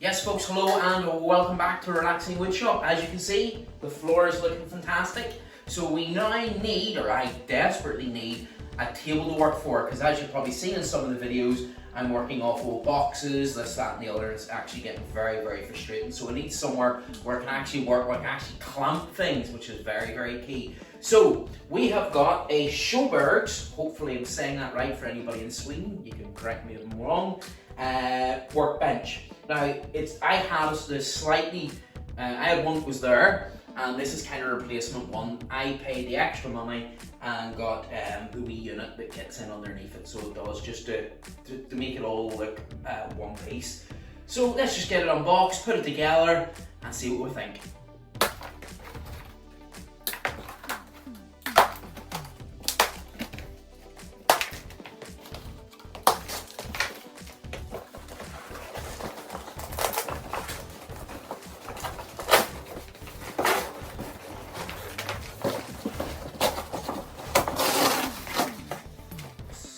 Yes folks, hello and welcome back to Relaxing Woodshop. As you can see, the floor is looking fantastic. So we now need, or I desperately need, a table to work for, because as you've probably seen in some of the videos, I'm working off old boxes, this, that and the other, and it's actually getting very, very frustrating. So I need somewhere where I can actually work, where I can actually clamp things, which is very, very key. So we have got a Sjobergs, hopefully I'm saying that right for anybody in Sweden, you can correct me if I'm wrong, workbench. Now, I had this slightly, I had one that was there, and this is kind of a replacement one. I paid the extra money and got the wee unit that kicks in underneath it, so it does, just to make it all look one piece. So let's just get it unboxed, put it together, and see what we think.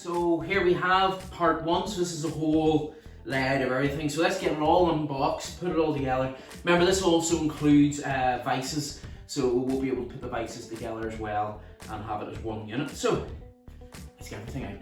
So here we have part one, so this is a whole layout of everything. So let's get it all unboxed, put it all together. Remember, this also includes vices, so we'll be able to put the vices together as well and have it as one unit. So let's get everything out.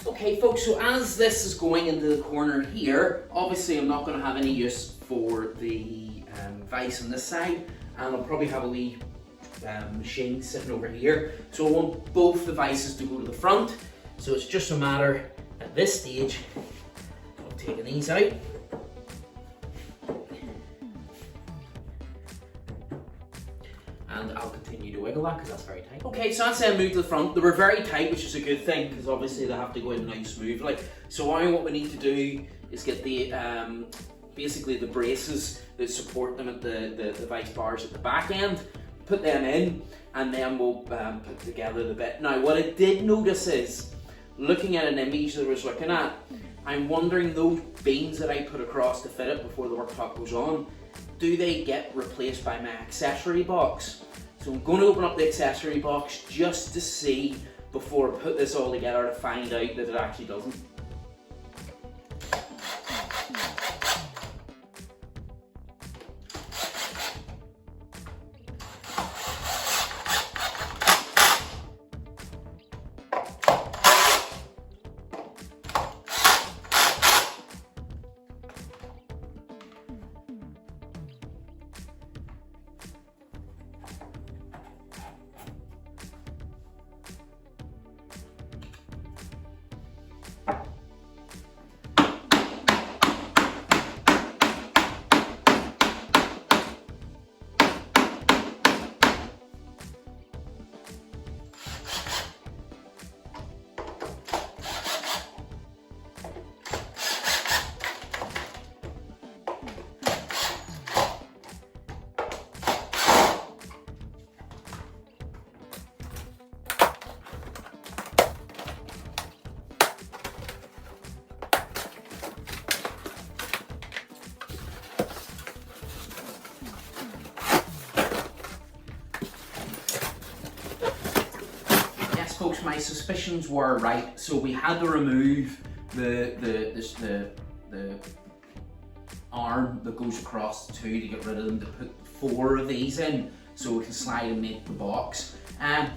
Okay folks, so as this is going into the corner here, obviously I'm not going to have any use for the vice on this side, and I'll probably have a wee machine sitting over here. So I want both devices to go to the front. So it's just a matter at this stage of taking these out. And I'll continue to wiggle that because that's very tight. Okay, so that's moved to the front. They were very tight, which is a good thing because obviously they have to go in and out smoothly. So now what we need to do is get the basically the braces that support them at the device bars at the back end, put them in, and then we'll put together the bit. Now what I did notice is, looking at an image that I was looking at, I'm wondering those beams that I put across to fit it before the worktop goes on, do they get replaced by my accessory box? So I'm going to open up the accessory box just to see before I put this all together to find out that it actually doesn't. Folks, my suspicions were right. So we had to remove the arm that goes across the two to get rid of them, to put 4 of these in so we can slide and make the box. A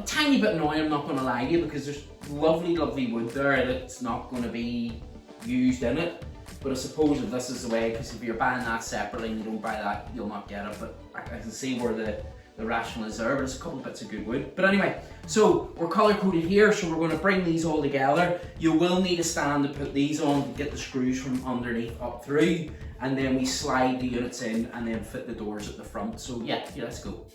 tiny bit annoying, I'm not going to lie to you, because there's lovely wood there that's not going to be used in it. But I suppose if this is the way, because if you're buying that separately and you don't buy that, you'll not get it. But I can see where the rational is there, but there's a couple of bits of good wood. But anyway, so we're color coded here, so we're going to bring these all together. You will need a stand to put these on to get the screws from underneath up through, and then we slide the units in and then fit the doors at the front. So yeah, let's go.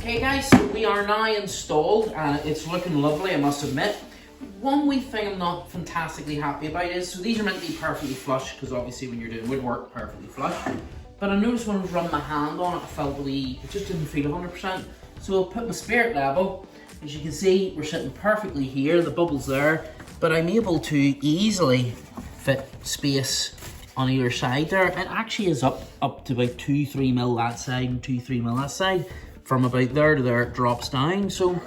Okay guys, so we are now installed and it's looking lovely, I must admit. One wee thing I'm not fantastically happy about is, so these are meant to be perfectly flush, because obviously when you're doing woodwork, perfectly flush. But I noticed when I was running my hand on it, I felt it just didn't feel 100%. So I'll put my spirit level. As you can see, we're sitting perfectly here, the bubble's there, but I'm able to easily fit space on either side there. It actually is up to about 2-3 mil that side and 2-3 mil that side. From about there to there, it drops down. So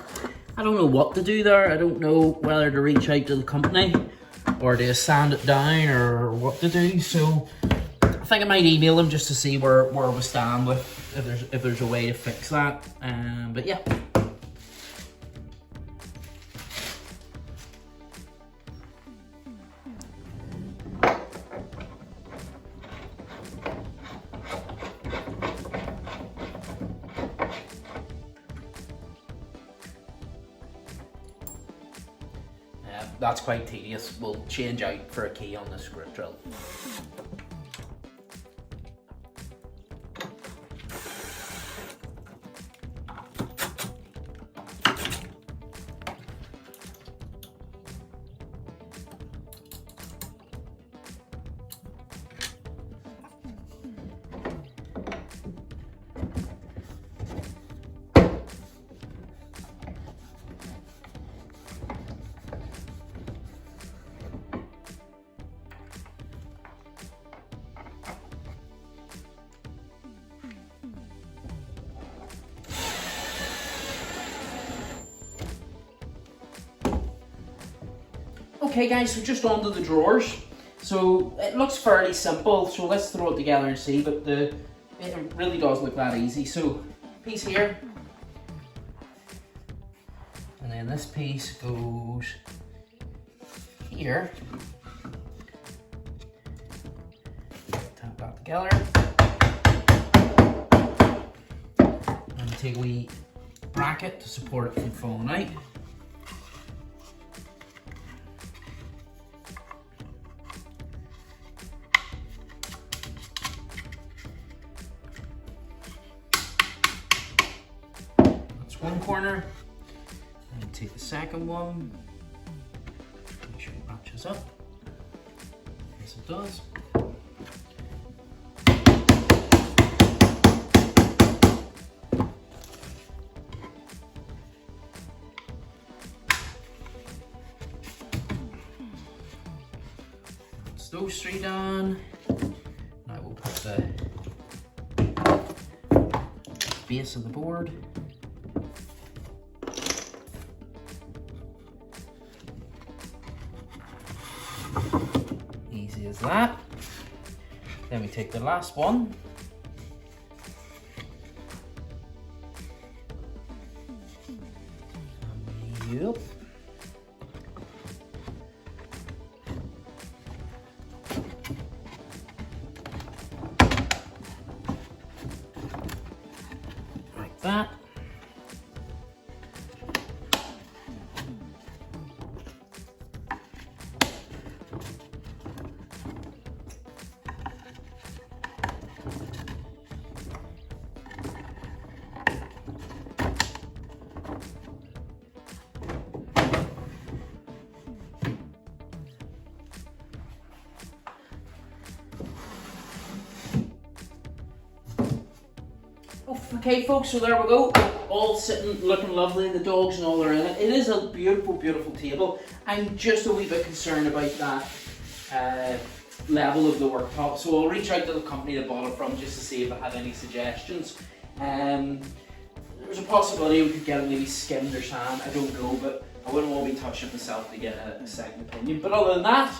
I don't know what to do there. I don't know whether to reach out to the company or to sand it down or what to do. So I think I might email them just to see where we stand with if there's a way to fix that. But yeah. That's quite tedious. We'll change out for a key on the script drill. Okay guys, so just onto the drawers. So it looks fairly simple, so let's throw it together and see, but it really does look that easy. So piece here, and then this piece goes here. Tap that together. And take a wee bracket to support it from falling out. One corner, and take the second one, make sure it matches up, yes it does. That's those three done. Now we'll put the base of the board. Easy as that. Then we take the last one. Yep. Like that. Okay folks, so there we go, all sitting, looking lovely, the dogs and all are in it. It is a beautiful, beautiful table. I'm just a wee bit concerned about that level of the worktop, so I'll reach out to the company that bought it from just to see if I have any suggestions. There's a possibility we could get it maybe skimmed or sand, I don't know, but I wouldn't want to be touching it myself to get a second opinion. But other than that,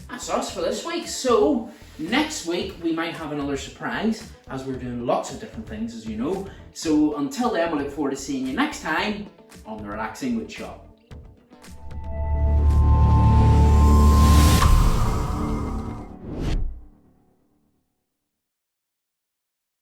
that's us for this week. So next week we might have another surprise, as we're doing lots of different things, as you know. So until then, we look forward to seeing you next time on the Relaxing Wood Shop.